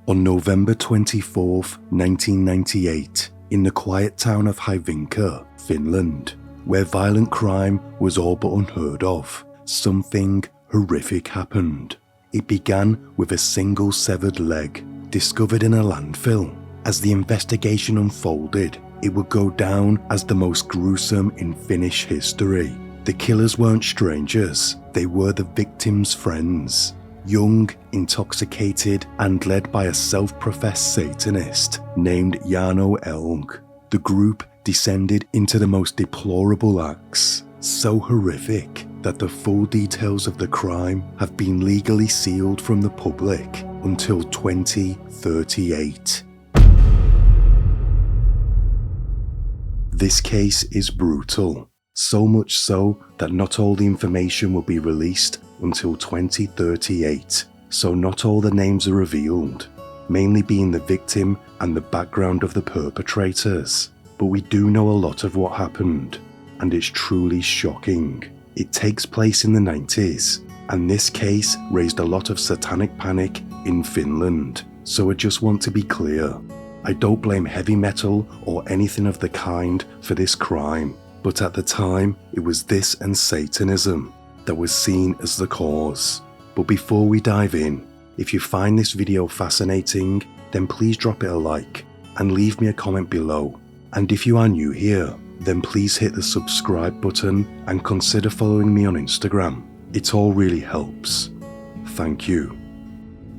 On November 24, 1998, in the quiet town of Hyvinkää, Finland, where violent crime was all but unheard of, something horrific happened. It began with a single severed leg discovered in a landfill. As the investigation unfolded, it would go down as the most gruesome in Finnish history. The killers weren't strangers, they were the victims' friends. Young, intoxicated, and led by a self-professed Satanist named Jano Elg, the group descended into the most deplorable acts, so horrific that the full details of the crime have been legally sealed from the public until 2038. This case is brutal, so much so that not all the information will be released until 2038, so not all the names are revealed, mainly being the victim and the background of the perpetrators. But we do know a lot of what happened, and it's truly shocking. It takes place in the 90s, and this case raised a lot of satanic panic in Finland, so I just want to be clear. I don't blame heavy metal or anything of the kind for this crime, but at the time it was this and Satanism that was seen as the cause. But before we dive in, if you find this video fascinating, then please drop it a like and leave me a comment below. And if you are new here, then please hit the subscribe button and consider following me on Instagram. It all really helps. Thank you.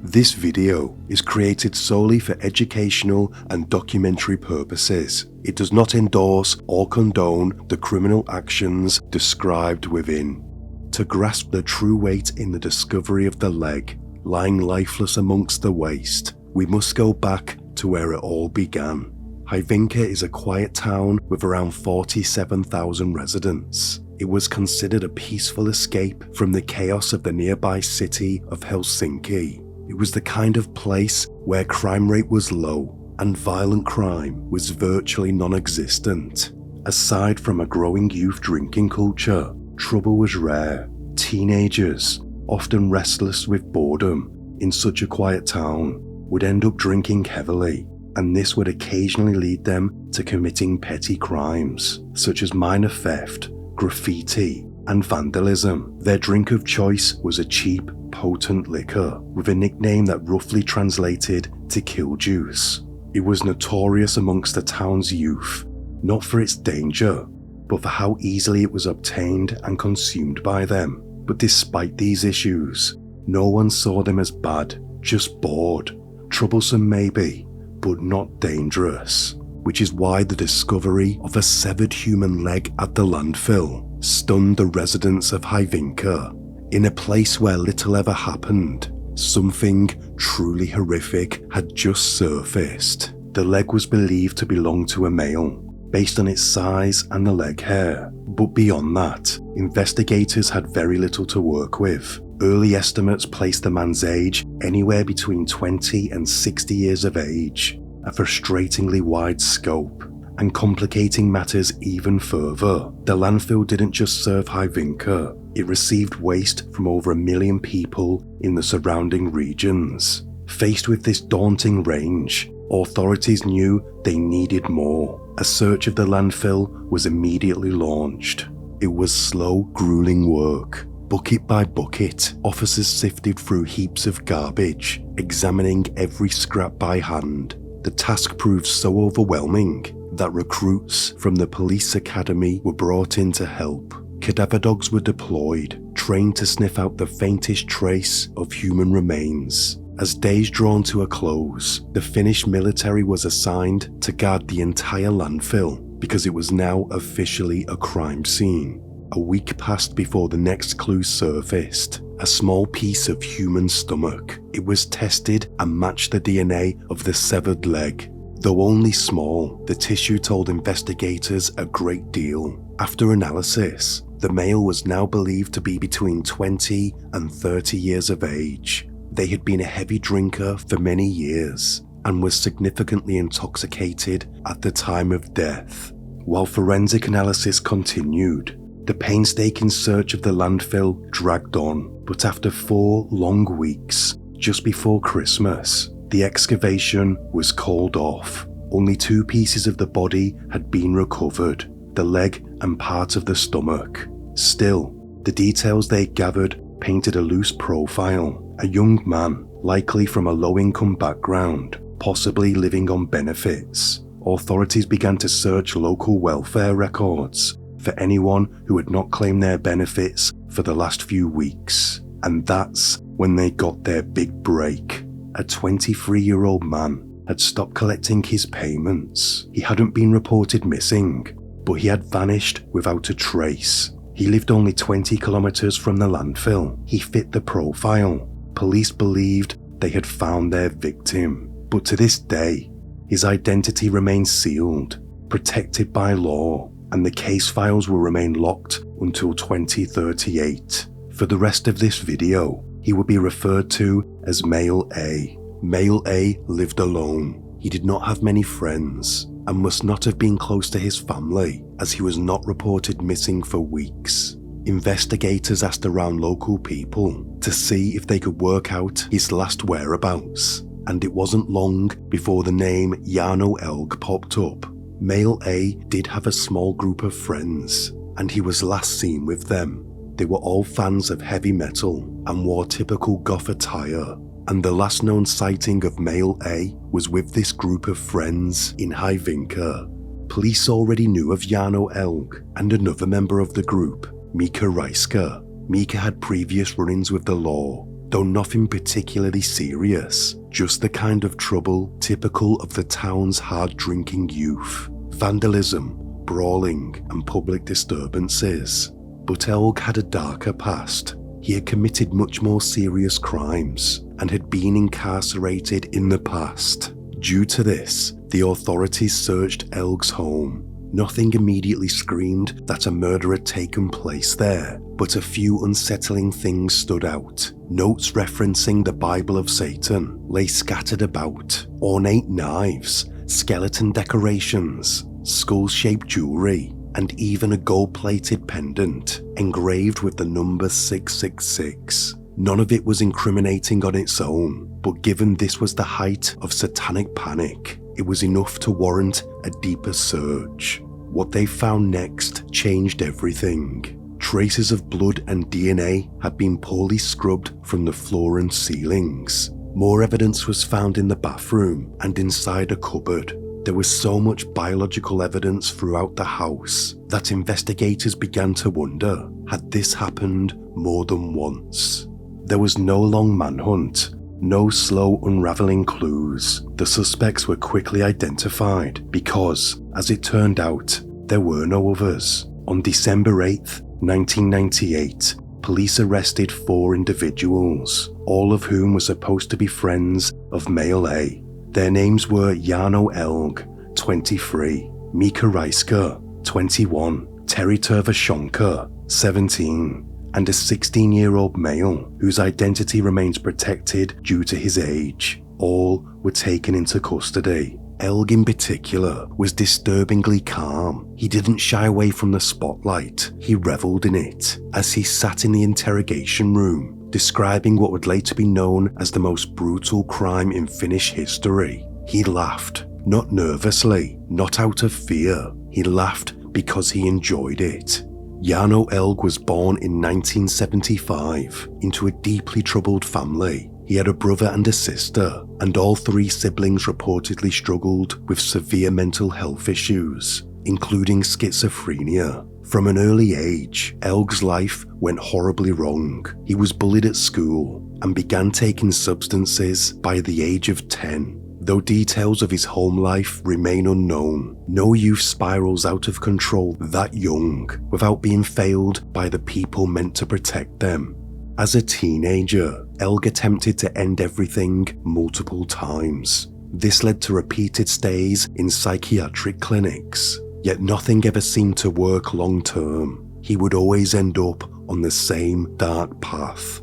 This video is created solely for educational and documentary purposes. It does not endorse or condone the criminal actions described within. To grasp the true weight in the discovery of the leg, lying lifeless amongst the waste, we must go back to where it all began. Hyvinkää is a quiet town with around 47,000 residents. It was considered a peaceful escape from the chaos of the nearby city of Helsinki. It was the kind of place where crime rate was low and violent crime was virtually non-existent. Aside from a growing youth drinking culture, trouble was rare. Teenagers, often restless with boredom in such a quiet town, would end up drinking heavily, and this would occasionally lead them to committing petty crimes, such as minor theft, graffiti, and vandalism. Their drink of choice was a cheap, potent liquor with a nickname that roughly translated to kill juice. It was notorious amongst the town's youth, not for its danger, but for how easily it was obtained and consumed by them. But despite these issues, no one saw them as bad, just bored, troublesome maybe, but not dangerous, which is why the discovery of a severed human leg at the landfill stunned the residents of Hyvinkää. In a place where little ever happened, something truly horrific had just surfaced. The leg was believed to belong to a male, based on its size and the leg hair. But beyond that, investigators had very little to work with. Early estimates placed the man's age anywhere between 20 and 60 years of age, a frustratingly wide scope. And complicating matters even further, the landfill didn't just serve Hyvinkää, it received waste from over 1 million people in the surrounding regions. Faced with this daunting range, authorities knew they needed more. A search of the landfill was immediately launched. It was slow, grueling work. Bucket by bucket, officers sifted through heaps of garbage, examining every scrap by hand. The task proved so overwhelming that recruits from the police academy were brought in to help. Cadaver dogs were deployed, trained to sniff out the faintest trace of human remains. As days drawn to a close, the Finnish military was assigned to guard the entire landfill because it was now officially a crime scene. A week passed before the next clue surfaced, a small piece of human stomach. It was tested and matched the DNA of the severed leg. Though only small, the tissue told investigators a great deal. After analysis, the male was now believed to be between 20 and 30 years of age. They had been a heavy drinker for many years and was significantly intoxicated at the time of death. While forensic analysis continued, the painstaking search of the landfill dragged on, but after 4 long weeks, just before Christmas, The excavation was called off. Only 2 pieces of the body had been recovered, the leg and part of the stomach. Still, the details they gathered painted a loose profile, a young man, likely from a low-income background, possibly living on benefits. Authorities began to search local welfare records for anyone who had not claimed their benefits for the last few weeks. And that's when they got their big break. A 23-year-old man had stopped collecting his payments. He hadn't been reported missing, but he had vanished without a trace. He lived only 20 kilometers from the landfill. He fit the profile. Police believed they had found their victim, but to this day, his identity remains sealed, protected by law, and the case files will remain locked until 2038. For the rest of this video, he would be referred to as Male A. Male A lived alone. He did not have many friends and must not have been close to his family, as he was not reported missing for weeks. Investigators asked around local people to see if they could work out his last whereabouts, and it wasn't long before the name Jarno Elg popped up. Male A did have a small group of friends, and he was last seen with them. They were all fans of heavy metal and wore typical goth attire, and the last known sighting of Male A was with this group of friends in Hyvinka. Police already knew of Jarno Elg and another member of the group, Mika Reiska. Mika had previous run-ins with the law, though nothing particularly serious, just the kind of trouble typical of the town's hard-drinking youth. Vandalism, brawling, and public disturbances. But Elg had a darker past. He had committed much more serious crimes and had been incarcerated in the past. Due to this, the authorities searched Elg's home. Nothing immediately screamed that a murder had taken place there, but a few unsettling things stood out. Notes referencing the Bible of Satan lay scattered about, ornate knives, skeleton decorations, skull-shaped jewelry, and even a gold-plated pendant engraved with the number 666. None of it was incriminating on its own, but given this was the height of satanic panic, it was enough to warrant a deeper search. What they found next changed everything. Traces of blood and DNA had been poorly scrubbed from the floor and ceilings. More evidence was found in the bathroom and inside a cupboard. There was so much biological evidence throughout the house that investigators began to wonder, had this happened more than once? There was no long manhunt, no slow unraveling clues. The suspects were quickly identified because, as it turned out, there were no others. On December 8th, 1998, police arrested 4 individuals, all of whom were supposed to be friends of Male A. Their names were Jarno Elg, 23, Mika Reiska, 21, Terry Tervashonka, 17, and a 16-year-old male whose identity remains protected due to his age. All were taken into custody. Elg in particular was disturbingly calm. He didn't shy away from the spotlight, he reveled in it. As he sat in the interrogation room, describing what would later be known as the most brutal crime in Finnish history, he laughed. Not nervously, not out of fear. He laughed because he enjoyed it. Jarno Elg was born in 1975 into a deeply troubled family. He had a brother and a sister, and all 3 siblings reportedly struggled with severe mental health issues, including schizophrenia. From an early age, Elg's life went horribly wrong. He was bullied at school and began taking substances by the age of 10. Though details of his home life remain unknown, no youth spirals out of control that young without being failed by the people meant to protect them. As a teenager, Elg attempted to end everything multiple times. This led to repeated stays in psychiatric clinics, yet nothing ever seemed to work long term. He would always end up on the same dark path.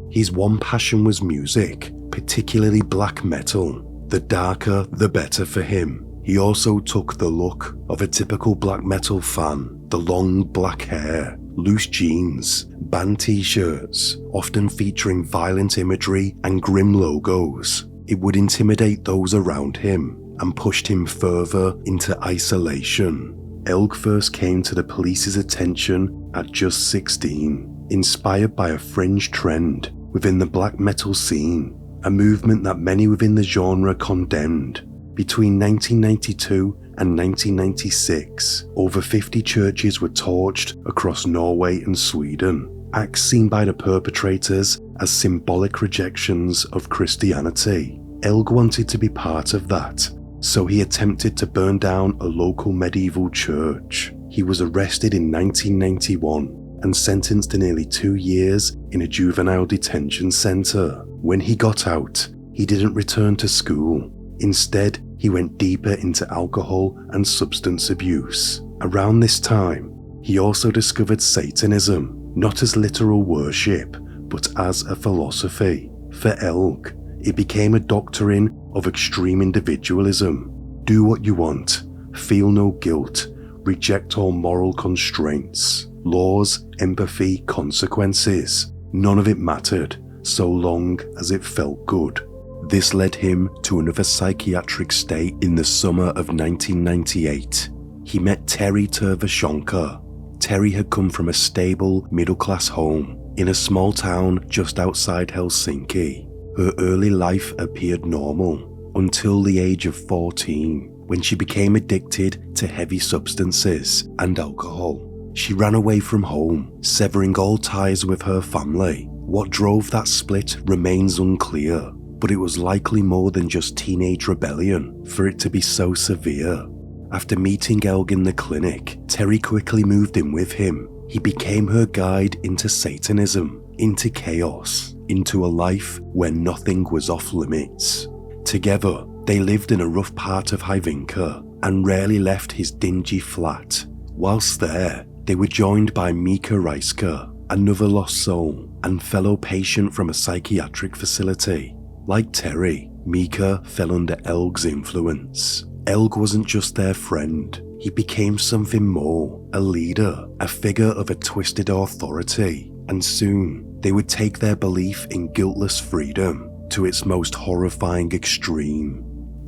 His one passion was music, particularly black metal. The darker, the better for him. He also took the look of a typical black metal fan, the long black hair, loose jeans, band t-shirts, often featuring violent imagery and grim logos. It would intimidate those around him and pushed him further into isolation. Elg first came to the police's attention at just 16, inspired by a fringe trend within the black metal scene, a movement that many within the genre condemned. Between 1992 and 1996, over 50 churches were torched across Norway and Sweden, acts seen by the perpetrators as symbolic rejections of Christianity. Elg wanted to be part of that, so he attempted to burn down a local medieval church. He was arrested in 1991 and sentenced to nearly 2 years in a juvenile detention center. When he got out, he didn't return to school. Instead, he went deeper into alcohol and substance abuse. Around this time, he also discovered Satanism, not as literal worship, but as a philosophy. For Elg, it became a doctrine of extreme individualism. Do what you want, feel no guilt, reject all moral constraints, laws, empathy, consequences. None of it mattered, so long as it felt good. This led him to another psychiatric stay in the summer of 1998. He met Terry Tervashonka. Terry had come from a stable, middle-class home in a small town just outside Helsinki. Her early life appeared normal until the age of 14, when she became addicted to heavy substances and alcohol. She ran away from home, severing all ties with her family. What drove that split remains unclear, but it was likely more than just teenage rebellion for it to be so severe. After meeting Elg in the clinic, Terry quickly moved in with him. He became her guide into Satanism, into chaos, into a life where nothing was off limits. Together, they lived in a rough part of Hyvinka and rarely left his dingy flat. Whilst there, they were joined by Mika Reiska, another lost soul and fellow patient from a psychiatric facility. Like Terry, Mika fell under Elg's influence. Elg wasn't just their friend, he became something more, a leader, a figure of a twisted authority, and soon they would take their belief in guiltless freedom to its most horrifying extreme.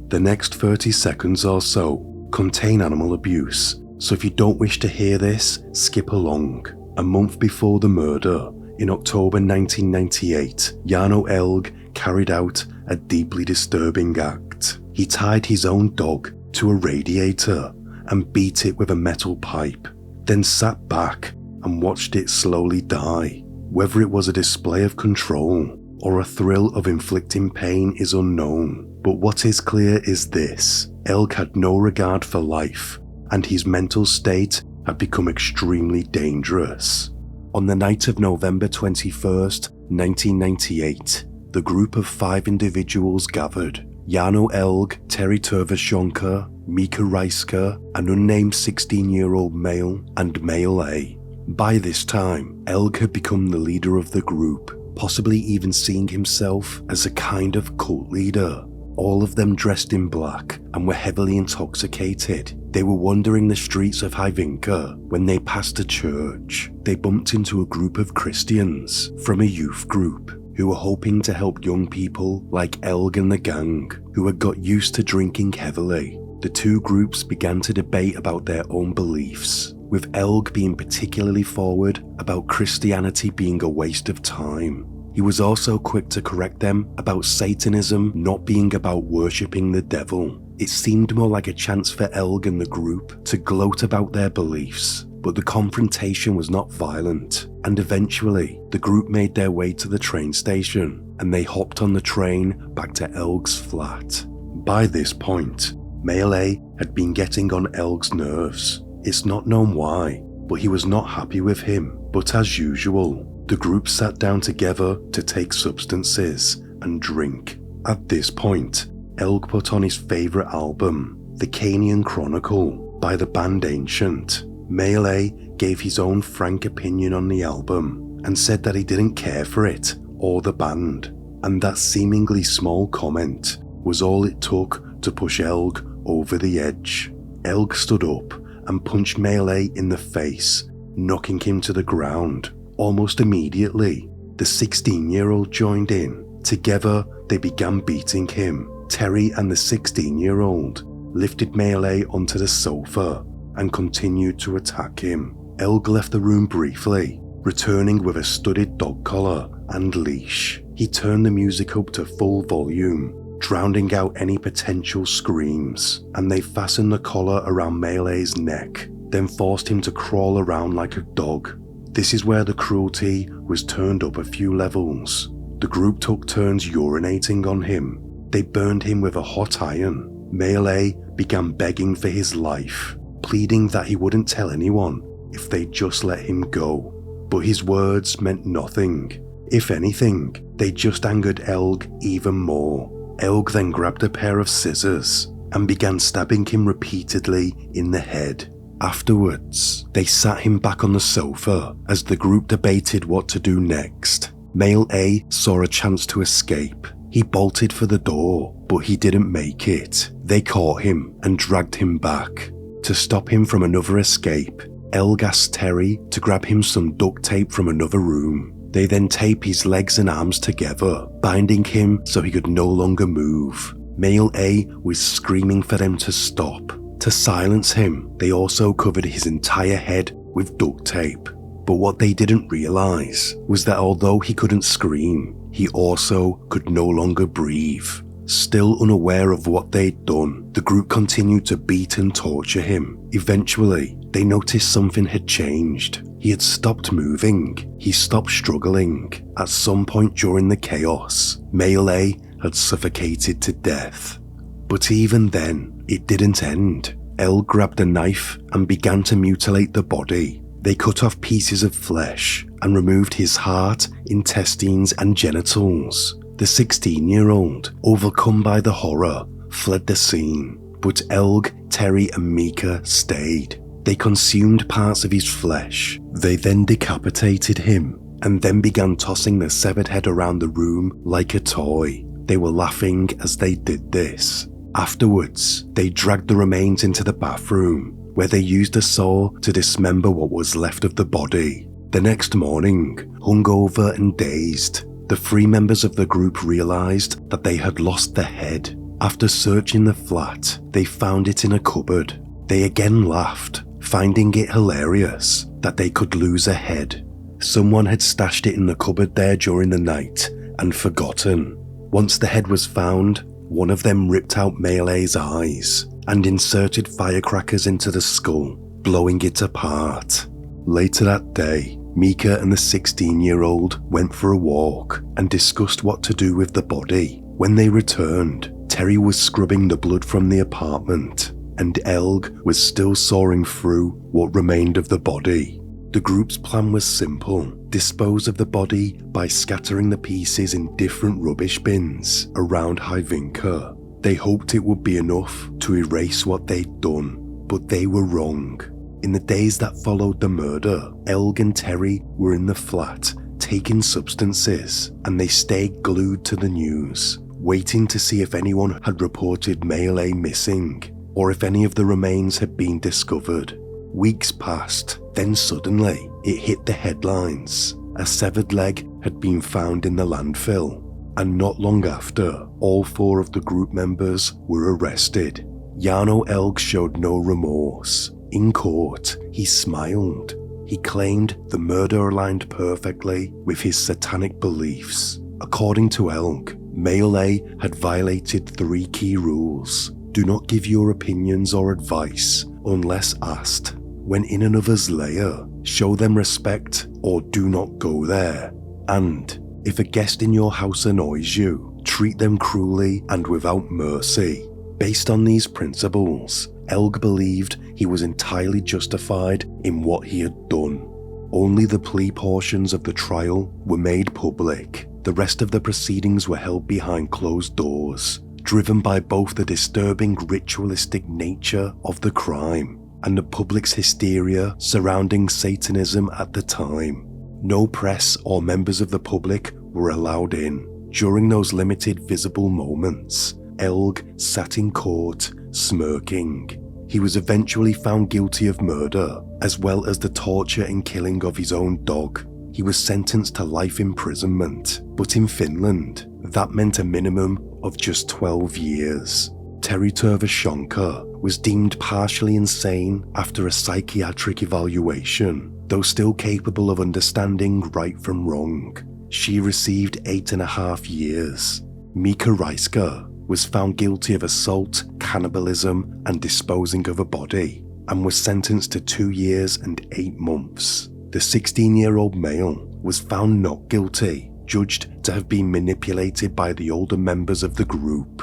The next 30 seconds or so contain animal abuse, so if you don't wish to hear this, skip along. A month before the murder, in October 1998, Jarno Elg carried out a deeply disturbing act. He tied his own dog to a radiator and beat it with a metal pipe, then sat back and watched it slowly die. Whether it was a display of control or a thrill of inflicting pain is unknown, but what is clear is this: Elg had no regard for life, and his mental state had become extremely dangerous. On the night of November 21st, 1998, the group of 5 individuals gathered: Jarno Elg, Terry Tervashonka, Mika Reiska, an unnamed 16-year-old male, and Male A. By this time, Elg had become the leader of the group, possibly even seeing himself as a kind of cult leader. All of them dressed in black and were heavily intoxicated. They were wandering the streets of Hyvinka when they passed a church. They bumped into a group of Christians from a youth group who were hoping to help young people like Elg and the gang, who had got used to drinking heavily. The two groups began to debate about their own beliefs, with Elg being particularly forward about Christianity being a waste of time. He was also quick to correct them about Satanism not being about worshipping the devil. It seemed more like a chance for Elg and the group to gloat about their beliefs, but the confrontation was not violent, and eventually the group made their way to the train station and they hopped on the train back to Elg's flat. By this point, Male A had been getting on Elg's nerves. It's not known why, but he was not happy with him. But as usual, the group sat down together to take substances and drink. At this point, Elg put on his favourite album, The Canian Chronicle, by the band Ancient. Male A gave his own frank opinion on the album and said that he didn't care for it or the band, and that seemingly small comment was all it took to push Elg over the edge. Elg stood up and punched Male A in the face, knocking him to the ground. Almost immediately, the 16-year-old joined in, Together, they began beating him. Terry and the 16-year-old lifted Melee onto the sofa and continued to attack him. Elg left the room briefly, returning with a studded dog collar and leash. He turned the music up to full volume, drowning out any potential screams, and they fastened the collar around Melee's neck, then forced him to crawl around like a dog. This is where the cruelty was turned up a few levels. The group took turns urinating on him. They burned him with a hot iron. Melee began begging for his life, pleading that he wouldn't tell anyone if they'd just let him go. But his words meant nothing. If anything, they just angered Elg even more. Elg then grabbed a pair of scissors and began stabbing him repeatedly in the head. Afterwards, they sat him back on the sofa as the group debated what to do next. Male A saw a chance to escape. He bolted for the door, but he didn't make it. They caught him and dragged him back. To stop him from another escape, Elg asked Terry to grab him some duct tape from another room. They then taped his legs and arms together, binding him so he could no longer move. Male A was screaming for them to stop. To silence him, they also covered his entire head with duct tape. But what they didn't realize was that although he couldn't scream, he also could no longer breathe. Still unaware of what they'd done, the group continued to beat and torture him. Eventually, they noticed something had changed. He had stopped moving. He stopped struggling. At some point during the chaos, Male A had suffocated to death. But even then, it didn't end. Elle grabbed a knife and began to mutilate the body. They cut off pieces of flesh and removed his heart, intestines, and genitals. The 16-year-old, overcome by the horror, fled the scene, but Elg, Terry, and Mika stayed. They consumed parts of his flesh. They then decapitated him and then began tossing the severed head around the room like a toy. They were laughing as they did this. Afterwards, they dragged the remains into the bathroom, where they used a saw to dismember what was left of the body. The next morning, hungover and dazed, the 3 members of the group realized that they had lost the head. After searching the flat, they found it in a cupboard. They again laughed, finding it hilarious that they could lose a head. Someone had stashed it in the cupboard there during the night and forgotten. Once the head was found, one of them ripped out Melee's eyes and inserted firecrackers into the skull, blowing it apart. Later that day, Mika and the 16-year-old went for a walk and discussed what to do with the body. When they returned, Terry was scrubbing the blood from the apartment, and Elg was still sawing through what remained of the body. The group's plan was simple: dispose of the body by scattering the pieces in different rubbish bins around Hyvinka. They hoped it would be enough to erase what they'd done, but they were wrong. In the days that followed the murder, Elg and Terry were in the flat taking substances, and they stayed glued to the news, waiting to see if anyone had reported Melee missing or if any of the remains had been discovered. Weeks passed, then suddenly it hit the headlines. A severed leg had been found in the landfill, and not long after, all 4 of the group members were arrested. Jarno Elg showed no remorse. In court, he smiled. He claimed the murder aligned perfectly with his satanic beliefs. According to Elg, Melee had violated 3 key rules. Do not give your opinions or advice unless asked. When in another's lair, show them respect or do not go there. And if a guest in your house annoys you, treat them cruelly and without mercy. Based on these principles, Elg believed he was entirely justified in what he had done. Only the plea portions of the trial were made public. The rest of the proceedings were held behind closed doors, driven by both the disturbing ritualistic nature of the crime and the public's hysteria surrounding Satanism at the time. No press or members of the public were allowed in. During those limited visible moments, Elg sat in court, smirking. He was eventually found guilty of murder, as well as the torture and killing of his own dog. he was sentenced to life imprisonment, but in Finland, that meant a minimum of just 12 years. Terry Tervashonka was deemed partially insane after a psychiatric evaluation, though still capable of understanding right from wrong. She received 8.5 years. Mika Reiska was found guilty of assault, cannibalism, and disposing of a body, and was sentenced to 2 years and 8 months. The 16-year-old male was found not guilty, judged to have been manipulated by the older members of the group.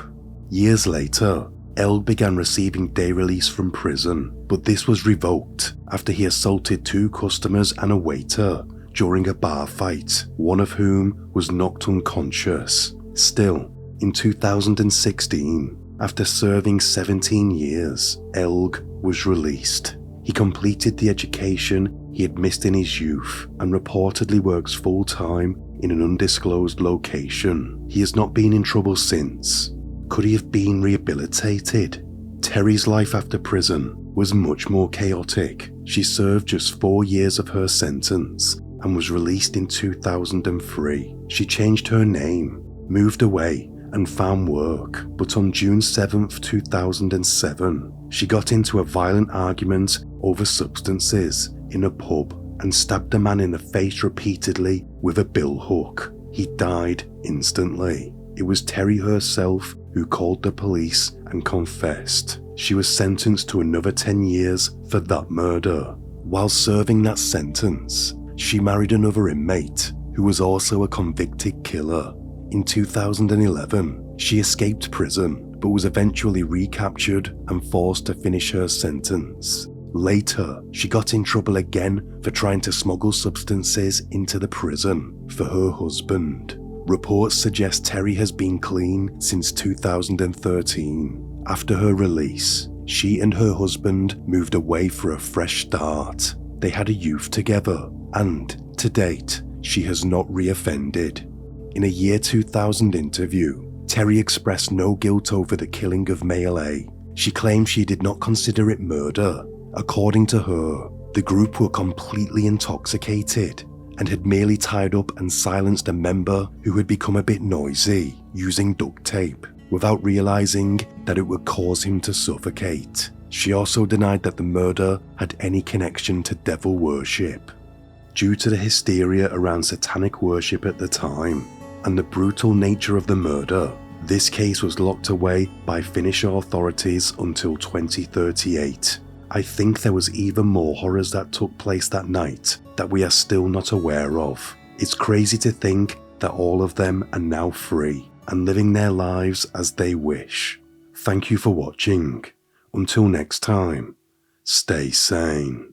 Years later, Elg began receiving day release from prison, but this was revoked after he assaulted 2 customers and a waiter during a bar fight, one of whom was knocked unconscious. Still, in 2016, after serving 17 years, Elg was released. He completed the education he had missed in his youth and reportedly works full-time in an undisclosed location. He has not been in trouble since. Could he have been rehabilitated? Terry's life after prison was much more chaotic. She served just 4 years of her sentence and was released in 2003. She changed her name, moved away, and found work, but on June 7th, 2007, she got into a violent argument over substances in a pub and stabbed a man in the face repeatedly with a billhook. He died instantly. It was Terry herself who called the police and confessed. She was sentenced to another 10 years for that murder. While serving that sentence, she married another inmate who was also a convicted killer. In 2011, she escaped prison but was eventually recaptured and forced to finish her sentence. Later, she got in trouble again for trying to smuggle substances into the prison for her husband. Reports suggest Terry has been clean since 2013. After her release, she and her husband moved away for a fresh start. They had a youth together, and to date, she has not reoffended. In a year 2000 interview, Terry expressed no guilt over the killing of Male A. She claimed she did not consider it murder. According to her, the group were completely intoxicated and had merely tied up and silenced a member who had become a bit noisy using duct tape without realizing that it would cause him to suffocate. She also denied that the murder had any connection to devil worship. Due to the hysteria around satanic worship at the time and the brutal nature of the murder, this case was locked away by Finnish authorities until 2038. I think there was even more horrors that took place that night that we are still not aware of. It's crazy to think that all of them are now free and living their lives as they wish. Thank you for watching. Until next time, stay sane.